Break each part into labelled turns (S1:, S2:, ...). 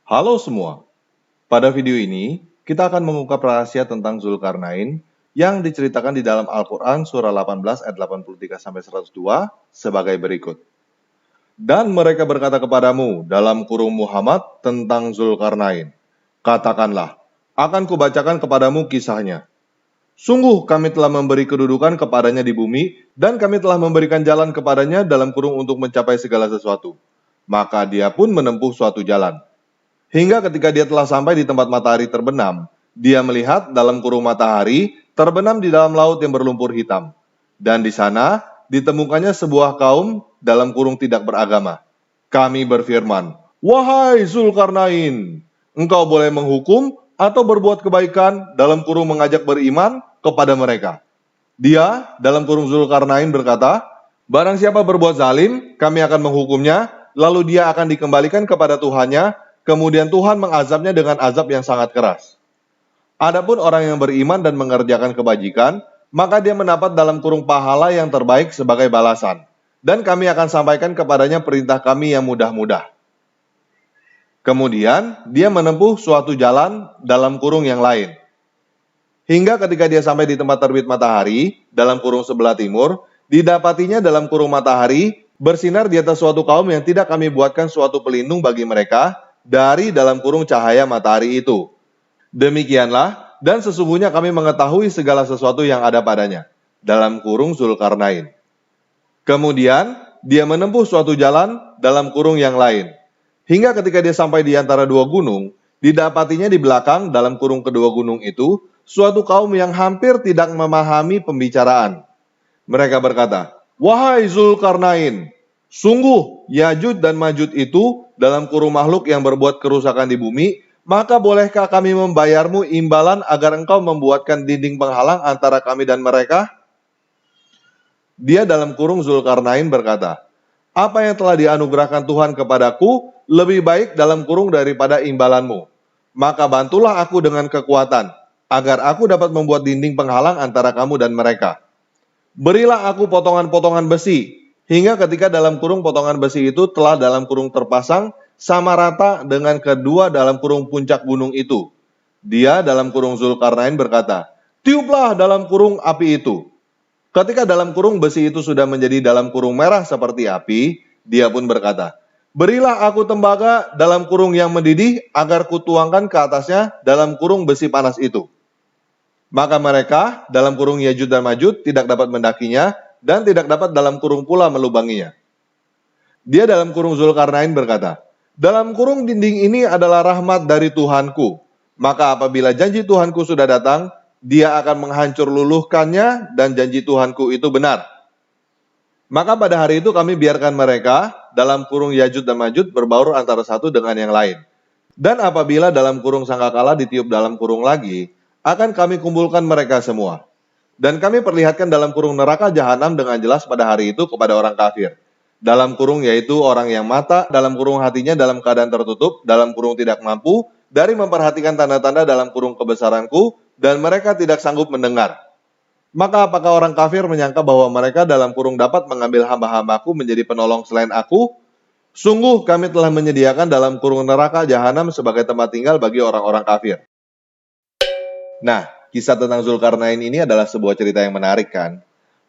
S1: Halo semua, pada video ini kita akan mengungkap rahasia tentang Zulkarnain yang diceritakan di dalam Al-Quran surah 18 ayat 83-102 sebagai berikut. Dan mereka berkata kepadamu dalam kurung Muhammad tentang Zulkarnain. Katakanlah, akan kubacakan kepadamu kisahnya. Sungguh kami telah memberi kedudukan kepadanya di bumi dan kami telah memberikan jalan kepadanya dalam kurung untuk mencapai segala sesuatu. Maka dia pun menempuh suatu jalan. Hingga ketika dia telah sampai di tempat matahari terbenam, dia melihat dalam kurung matahari terbenam di dalam laut yang berlumpur hitam. Dan di sana ditemukannya sebuah kaum dalam kurung tidak beragama. Kami berfirman, "Wahai Zulkarnain, engkau boleh menghukum atau berbuat kebaikan dalam kurung mengajak beriman kepada mereka." Dia dalam kurung Zulkarnain berkata, "Barang siapa berbuat zalim, kami akan menghukumnya, lalu dia akan dikembalikan kepada Tuhannya, kemudian Tuhan mengazabnya dengan azab yang sangat keras. Adapun orang yang beriman dan mengerjakan kebajikan, maka dia mendapat dalam kurung pahala yang terbaik sebagai balasan. Dan kami akan sampaikan kepadanya perintah kami yang mudah-mudah." Kemudian dia menempuh suatu jalan dalam kurung yang lain. Hingga ketika dia sampai di tempat terbit matahari, dalam kurung sebelah timur, didapatinya dalam kurung matahari, bersinar di atas suatu kaum yang tidak kami buatkan suatu pelindung bagi mereka, dari dalam kurung cahaya matahari itu. Demikianlah, dan sesungguhnya kami mengetahui segala sesuatu yang ada padanya, dalam kurung Zulkarnain. Kemudian, dia menempuh suatu jalan dalam kurung yang lain. Hingga ketika dia sampai di antara dua gunung, didapatinya di belakang dalam kurung kedua gunung itu, suatu kaum yang hampir tidak memahami pembicaraan. Mereka berkata, "Wahai Zulkarnain, sungguh Yajud dan Majud itu dalam kurung makhluk yang berbuat kerusakan di bumi, maka bolehkah kami membayarmu imbalan agar engkau membuatkan dinding penghalang antara kami dan mereka?" Dia dalam kurung Zulkarnain berkata, "Apa yang telah dianugerahkan Tuhan kepadaku lebih baik dalam kurung daripada imbalanmu. Maka bantulah aku dengan kekuatan, agar aku dapat membuat dinding penghalang antara kamu dan mereka. Berilah aku potongan-potongan besi, hingga ketika dalam kurung potongan besi itu telah dalam kurung terpasang, sama rata dengan kedua dalam kurung puncak gunung itu." Dia dalam kurung Zulkarnain berkata, "Tiuplah dalam kurung api itu." Ketika dalam kurung besi itu sudah menjadi dalam kurung merah seperti api, dia pun berkata, "Berilah aku tembaga dalam kurung yang mendidih, agar kutuangkan ke atasnya dalam kurung besi panas itu." Maka mereka dalam kurung Yajud dan Majud tidak dapat mendakinya, dan tidak dapat dalam kurung pula melubanginya. Dia dalam kurung Zulkarnain berkata, "Dalam kurung dinding ini adalah rahmat dari Tuhanku. Maka apabila janji Tuhanku sudah datang, dia akan menghancur luluhkannya, dan janji Tuhanku itu benar." Maka pada hari itu kami biarkan mereka dalam kurung Yajud dan Majud berbaur antara satu dengan yang lain. Dan apabila dalam kurung sangkakala ditiup dalam kurung lagi, akan kami kumpulkan mereka semua. Dan kami perlihatkan dalam kurung neraka jahanam dengan jelas pada hari itu kepada orang kafir. Dalam kurung yaitu orang yang mata, dalam kurung hatinya dalam keadaan tertutup, dalam kurung tidak mampu, dari memperhatikan tanda-tanda dalam kurung kebesaranku, dan mereka tidak sanggup mendengar. Maka apakah orang kafir menyangka bahwa mereka dalam kurung dapat mengambil hamba-hambaku menjadi penolong selain aku? Sungguh kami telah menyediakan dalam kurung neraka jahanam sebagai tempat tinggal bagi orang-orang kafir. Nah, kisah tentang Zulkarnain ini adalah sebuah cerita yang menarik kan?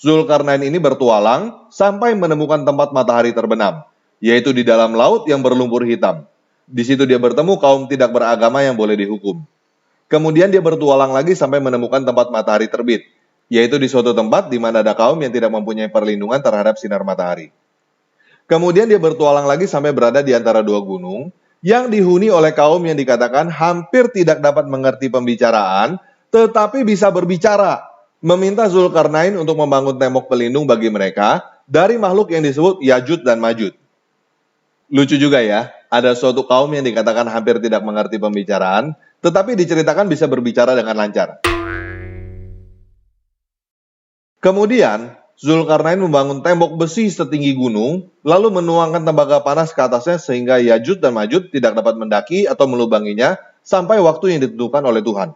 S1: Zulkarnain ini bertualang sampai menemukan tempat matahari terbenam, yaitu di dalam laut yang berlumpur hitam. Di situ dia bertemu kaum tidak beragama yang boleh dihukum. Kemudian dia bertualang lagi sampai menemukan tempat matahari terbit, yaitu di suatu tempat di mana ada kaum yang tidak mempunyai perlindungan terhadap sinar matahari. Kemudian dia bertualang lagi sampai berada di antara dua gunung, yang dihuni oleh kaum yang dikatakan hampir tidak dapat mengerti pembicaraan, tetapi bisa berbicara, meminta Zulkarnain untuk membangun tembok pelindung bagi mereka dari makhluk yang disebut Yajud dan Majud. Lucu juga ya, ada suatu kaum yang dikatakan hampir tidak mengerti pembicaraan, tetapi diceritakan bisa berbicara dengan lancar. Kemudian, Zulkarnain membangun tembok besi setinggi gunung, lalu menuangkan tembaga panas ke atasnya sehingga Yajud dan Majud tidak dapat mendaki atau melubanginya sampai waktu yang ditentukan oleh Tuhan.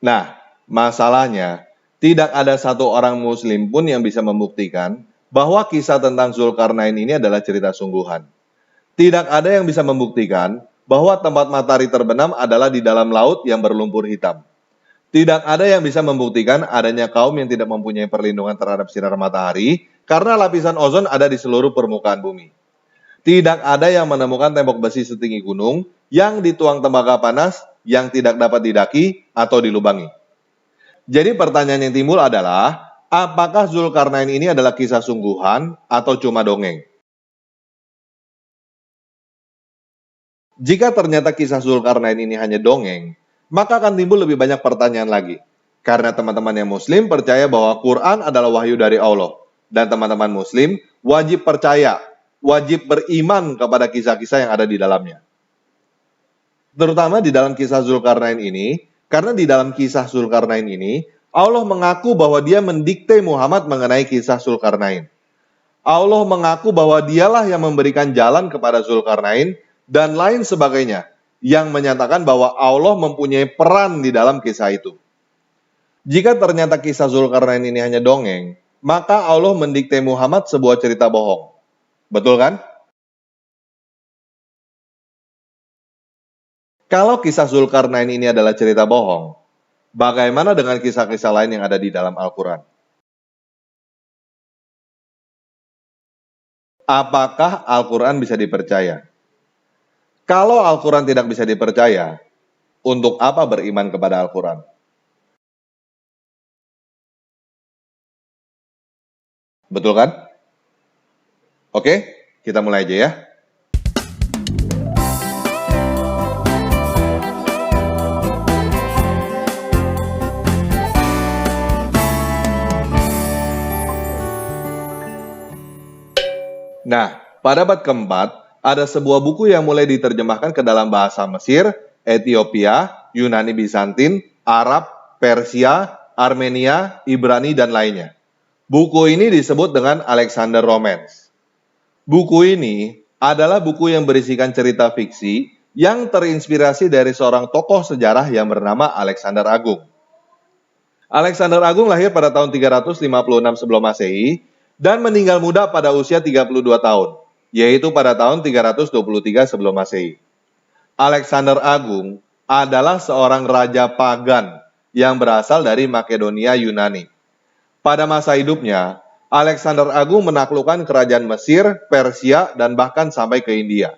S1: Nah, masalahnya, tidak ada satu orang muslim pun yang bisa membuktikan bahwa kisah tentang Zulkarnain ini adalah cerita sungguhan. Tidak ada yang bisa membuktikan bahwa tempat matahari terbenam adalah di dalam laut yang berlumpur hitam. Tidak ada yang bisa membuktikan adanya kaum yang tidak mempunyai perlindungan terhadap sinar matahari karena lapisan ozon ada di seluruh permukaan bumi. Tidak ada yang menemukan tembok besi setinggi gunung yang dituang tembaga panas yang tidak dapat didaki atau dilubangi. Jadi pertanyaan yang timbul adalah, apakah Zulkarnain ini adalah kisah sungguhan atau cuma dongeng? Jika ternyata kisah Zulkarnain ini hanya dongeng, maka akan timbul lebih banyak pertanyaan lagi. Karena teman-teman yang muslim percaya bahwa Quran adalah wahyu dari Allah. Dan teman-teman muslim wajib percaya, wajib beriman kepada kisah-kisah yang ada di dalamnya. Terutama di dalam kisah Zulkarnain ini, karena di dalam kisah Zulkarnain ini, Allah mengaku bahwa dia mendikte Muhammad mengenai kisah Zulkarnain. Allah mengaku bahwa dialah yang memberikan jalan kepada Zulkarnain dan lain sebagainya, yang menyatakan bahwa Allah mempunyai peran di dalam kisah itu. Jika ternyata kisah Zulkarnain ini hanya dongeng, maka Allah mendikte Muhammad sebuah cerita bohong. Betul kan? Kalau kisah Zulkarnain ini adalah cerita bohong, bagaimana dengan kisah-kisah lain yang ada di dalam Al-Quran? Apakah Al-Quran bisa dipercaya? Kalau Al-Quran tidak bisa dipercaya, untuk apa beriman kepada Al-Quran? Betul kan? Oke, kita mulai aja ya. Nah, pada abad keempat, ada sebuah buku yang mulai diterjemahkan ke dalam bahasa Mesir, Ethiopia, Yunani Bizantin, Arab, Persia, Armenia, Ibrani, dan lainnya. Buku ini disebut dengan Alexander Romance. Buku ini adalah buku yang berisikan cerita fiksi yang terinspirasi dari seorang tokoh sejarah yang bernama Alexander Agung. Alexander Agung lahir pada tahun 356 sebelum Masehi dan meninggal muda pada usia 32 tahun, yaitu pada tahun 323 sebelum Masehi. Alexander Agung adalah seorang raja pagan yang berasal dari Makedonia Yunani. Pada masa hidupnya, Alexander Agung menaklukkan kerajaan Mesir, Persia, dan bahkan sampai ke India.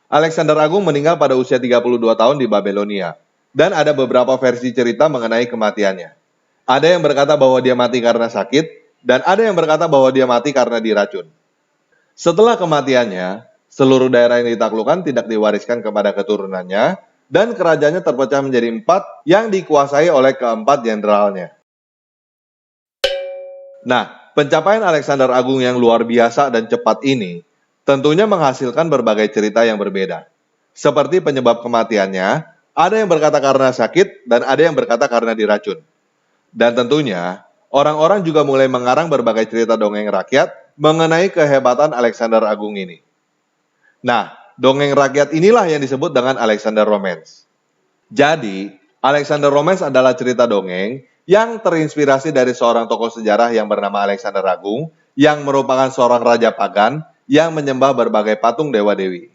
S1: Alexander Agung meninggal pada usia 32 tahun di Babelonia, dan ada beberapa versi cerita mengenai kematiannya. Ada yang berkata bahwa dia mati karena sakit, dan ada yang berkata bahwa dia mati karena diracun. Setelah kematiannya, seluruh daerah yang ditaklukkan tidak diwariskan kepada keturunannya, dan kerajaannya terpecah menjadi 4 yang dikuasai oleh keempat jenderalnya. Nah, pencapaian Alexander Agung yang luar biasa dan cepat ini tentunya menghasilkan berbagai cerita yang berbeda. Seperti penyebab kematiannya, ada yang berkata karena sakit dan ada yang berkata karena diracun. Dan tentunya, orang-orang juga mulai mengarang berbagai cerita dongeng rakyat mengenai kehebatan Alexander Agung ini. Nah, dongeng rakyat inilah yang disebut dengan Alexander Romance. Jadi, Alexander Romance adalah cerita dongeng yang terinspirasi dari seorang tokoh sejarah yang bernama Alexander Agung, yang merupakan seorang raja pagan yang menyembah berbagai patung dewa-dewi.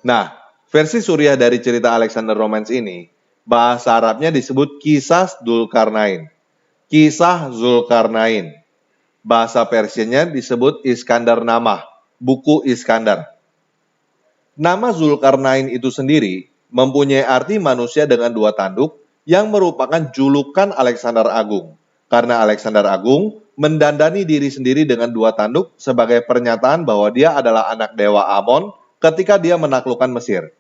S1: Nah, versi Suriah dari cerita Alexander Romance ini, bahasa Arabnya disebut Kisah Zulkarnain. Kisah Zulkarnain. Bahasa Persianya disebut Iskandar Namah, buku Iskandar. Nama Zulkarnain itu sendiri mempunyai arti manusia dengan 2 tanduk yang merupakan julukan Alexander Agung. Karena Alexander Agung mendandani diri sendiri dengan 2 tanduk sebagai pernyataan bahwa dia adalah anak dewa Amon ketika dia menaklukkan Mesir.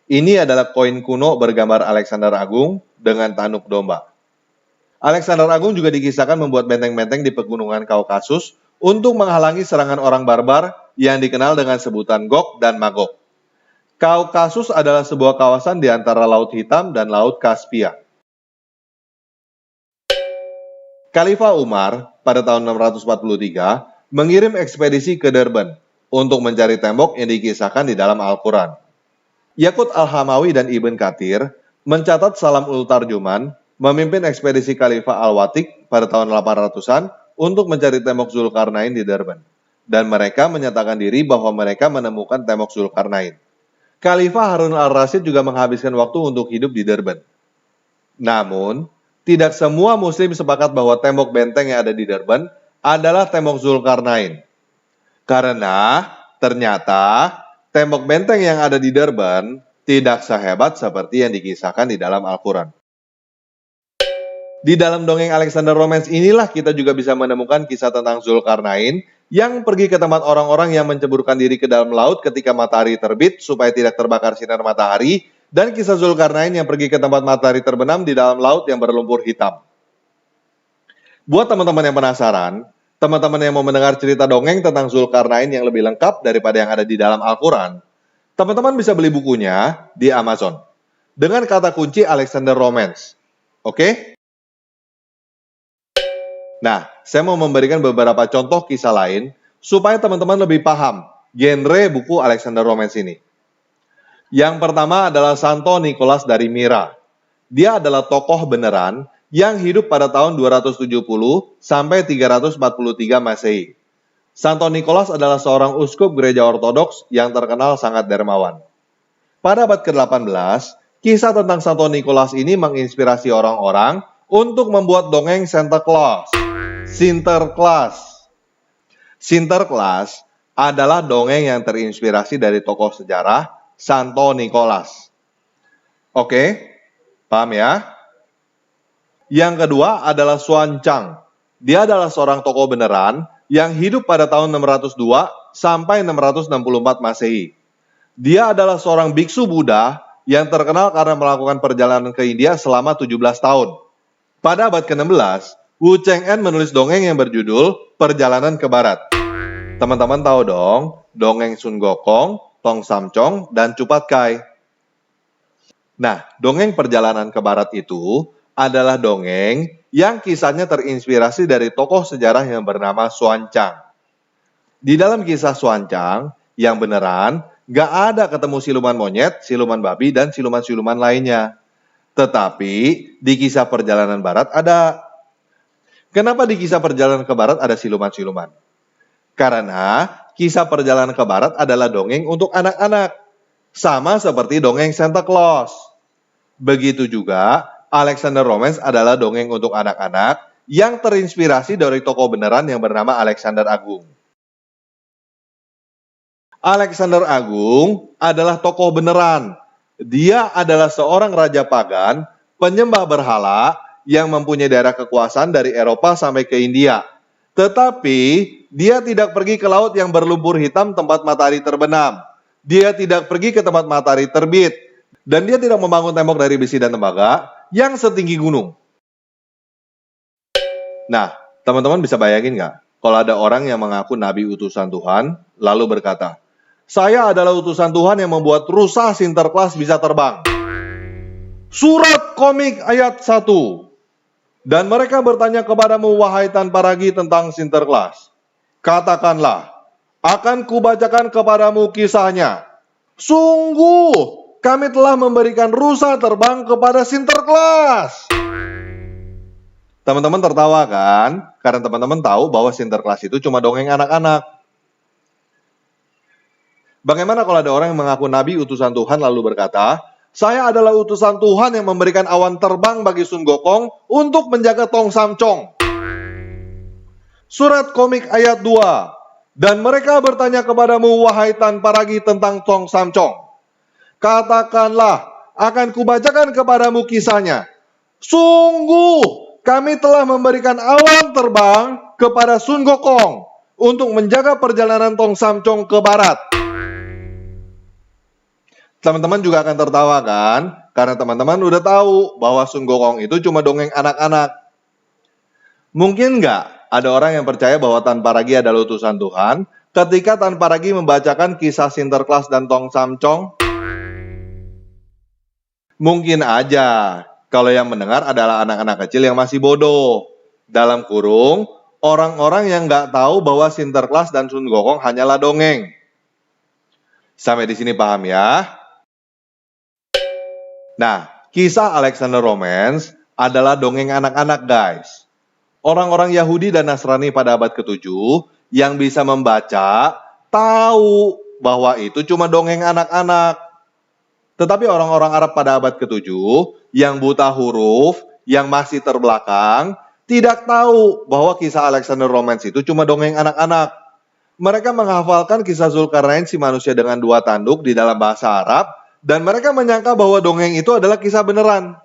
S1: Ini adalah koin kuno bergambar Alexander Agung dengan tanduk domba. Alexander Agung juga dikisahkan membuat benteng-benteng di pegunungan Kaukasus untuk menghalangi serangan orang barbar yang dikenal dengan sebutan Gog dan Magog. Kaukasus adalah sebuah kawasan di antara Laut Hitam dan Laut Kaspia. Khalifah Umar pada tahun 643 mengirim ekspedisi ke Durban untuk mencari tembok yang dikisahkan di dalam Al-Quran. Yaqut Al-Hamawi dan Ibn Kathir mencatat Salam ul Tarjuman memimpin ekspedisi Khalifah Al-Watik pada tahun 800-an untuk mencari tembok Zulkarnain di Durban. dan mereka menyatakan diri bahwa mereka menemukan tembok Zulkarnain. Khalifah Harun al-Rasyid juga menghabiskan waktu untuk hidup di Durban. Namun, tidak semua muslim sepakat bahwa tembok benteng yang ada di Durban adalah tembok Zulkarnain. Karena ternyata tembok benteng yang ada di Durban tidak sehebat seperti yang dikisahkan di dalam Al-Quran. Di dalam dongeng Alexander Romance inilah kita juga bisa menemukan kisah tentang Zulkarnain yang pergi ke tempat orang-orang yang menceburkan diri ke dalam laut ketika matahari terbit supaya tidak terbakar sinar matahari, dan kisah Zulkarnain yang pergi ke tempat matahari terbenam di dalam laut yang berlumpur hitam. Buat teman-teman yang penasaran, teman-teman yang mau mendengar cerita dongeng tentang Zulkarnain yang lebih lengkap daripada yang ada di dalam Al-Quran, teman-teman bisa beli bukunya di Amazon dengan kata kunci Alexander Romance. Oke? Nah, saya mau memberikan beberapa contoh kisah lain supaya teman-teman lebih paham genre buku Alexander Romance ini. Yang pertama adalah Santo Nicholas dari Myra. Dia adalah tokoh beneran yang hidup pada tahun 270 sampai 343 Masehi. Santo Nicholas adalah seorang uskup gereja ortodoks yang terkenal sangat dermawan. Pada abad ke-18, kisah tentang Santo Nicholas ini menginspirasi orang-orang untuk membuat dongeng Santa Claus. Sinterklas. Sinterklas adalah dongeng yang terinspirasi dari tokoh sejarah Santo Nicholas. Oke, paham ya? Yang kedua adalah Xuanzang. Dia adalah seorang tokoh beneran yang hidup pada tahun 602 sampai 664 Masehi. Dia adalah seorang biksu Buddha yang terkenal karena melakukan perjalanan ke India selama 17 tahun. Pada abad ke-16, Wu Cheng-en menulis dongeng yang berjudul Perjalanan ke Barat. Teman-teman tahu dong, dongeng Sun Gokong, Tong Samcong, dan Cupat Kai. Nah, dongeng Perjalanan ke Barat itu adalah dongeng yang kisahnya terinspirasi dari tokoh sejarah yang bernama Xuanzang. Di dalam kisah Xuanzang, yang beneran, gak ada ketemu siluman monyet, siluman babi, dan siluman-siluman lainnya. Tetapi, di kisah Perjalanan Barat ada. Kenapa di kisah Perjalanan ke Barat ada siluman-siluman? Karena kisah Perjalanan ke Barat adalah dongeng untuk anak-anak. Sama seperti dongeng Santa Claus. Begitu juga, Alexander Romance adalah dongeng untuk anak-anak yang terinspirasi dari tokoh beneran yang bernama Alexander Agung. Alexander Agung adalah tokoh beneran. Dia adalah seorang raja pagan, penyembah berhala, yang mempunyai daerah kekuasaan dari Eropa sampai ke India. Tetapi, dia tidak pergi ke laut yang berlumpur hitam tempat matahari terbenam. Dia tidak pergi ke tempat matahari terbit. Dan dia tidak membangun tembok dari besi dan tembaga yang setinggi gunung. Nah, teman-teman bisa bayangin nggak? Kalau ada orang yang mengaku nabi utusan Tuhan, lalu berkata, saya adalah utusan Tuhan yang membuat rusa Sinterklas bisa terbang. Surat komik ayat 1. Dan mereka bertanya kepadamu, wahai tanpa ragi, tentang Sinterklas. Katakanlah, akan kubacakan kepadamu kisahnya. Sungguh, kami telah memberikan rusa terbang kepada Sinterklas. Teman-teman tertawa kan? Karena teman-teman tahu bahwa Sinterklas itu cuma dongeng anak-anak. Bagaimana kalau ada orang yang mengaku nabi utusan Tuhan lalu berkata, saya adalah utusan Tuhan yang memberikan awan terbang bagi Sun Gokong untuk menjaga Tong Samcong. Surat komik ayat 2. Dan mereka bertanya kepadamu, wahai tanpa ragi, tentang Tong Samcong. Katakanlah, akan kubacakan kepadamu kisahnya. Sungguh, kami telah memberikan awan terbang kepada Sun Gokong untuk menjaga perjalanan Tong Samcong ke barat. Teman-teman juga akan tertawa kan? Karena teman-teman udah tahu bahwa Sun Gokong itu cuma dongeng anak-anak. Mungkin nggak ada orang yang percaya bahwa Tanpa Ragi adalah utusan Tuhan ketika Tanpa Ragi membacakan kisah Sinterklas dan Tong Samcong? Mungkin aja kalau yang mendengar adalah anak-anak kecil yang masih bodoh. Dalam kurung, orang-orang yang nggak tahu bahwa Sinterklas dan Sun Gokong hanyalah dongeng. Sampai di sini paham ya? Nah, kisah Alexander Romance adalah dongeng anak-anak guys. Orang-orang Yahudi dan Nasrani pada abad ke-7 yang bisa membaca tahu bahwa itu cuma dongeng anak-anak. Tetapi orang-orang Arab pada abad ke-7 yang buta huruf, yang masih terbelakang, tidak tahu bahwa kisah Alexander Romance itu cuma dongeng anak-anak. Mereka menghafalkan kisah Zulkarnain si manusia dengan 2 tanduk di dalam bahasa Arab, dan mereka menyangka bahwa dongeng itu adalah kisah beneran.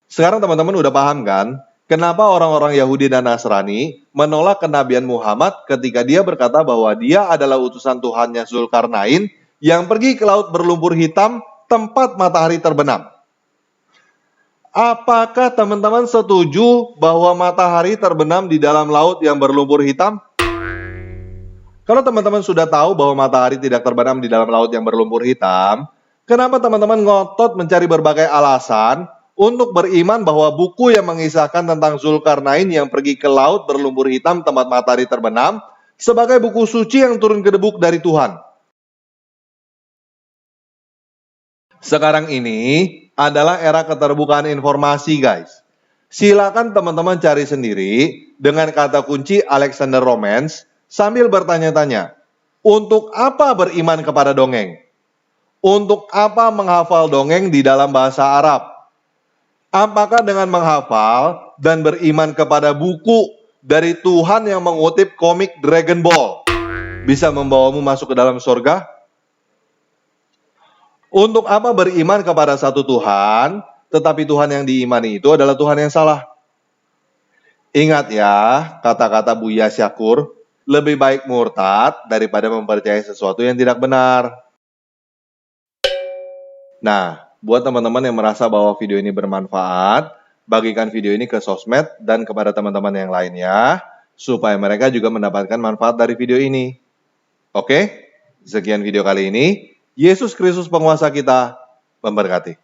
S1: Sekarang teman-teman udah paham kan? Kenapa orang-orang Yahudi dan Nasrani menolak kenabian Muhammad ketika dia berkata bahwa dia adalah utusan Tuhannya Zulkarnain yang pergi ke laut berlumpur hitam tempat matahari terbenam. Apakah teman-teman setuju bahwa matahari terbenam di dalam laut yang berlumpur hitam? Kalau teman-teman sudah tahu bahwa matahari tidak terbenam di dalam laut yang berlumpur hitam, kenapa teman-teman ngotot mencari berbagai alasan untuk beriman bahwa buku yang mengisahkan tentang Zulkarnain yang pergi ke laut berlumpur hitam tempat matahari terbenam sebagai buku suci yang turun ke debuk dari Tuhan? Sekarang ini adalah era keterbukaan informasi, guys. Silakan teman-teman cari sendiri dengan kata kunci Alexander Romance sambil bertanya-tanya, untuk apa beriman kepada dongeng? Untuk apa menghafal dongeng di dalam bahasa Arab? Apakah dengan menghafal dan beriman kepada buku dari Tuhan yang mengutip komik Dragon Ball bisa membawamu masuk ke dalam surga? Untuk apa beriman kepada satu Tuhan, tetapi Tuhan yang diimani itu adalah Tuhan yang salah? Ingat ya, kata-kata Buya Syakur, lebih baik murtad daripada mempercayai sesuatu yang tidak benar. Nah, buat teman-teman yang merasa bahwa video ini bermanfaat, bagikan video ini ke sosmed dan kepada teman-teman yang lainnya, supaya mereka juga mendapatkan manfaat dari video ini. Oke, sekian video kali ini. Yesus Kristus penguasa kita memberkati.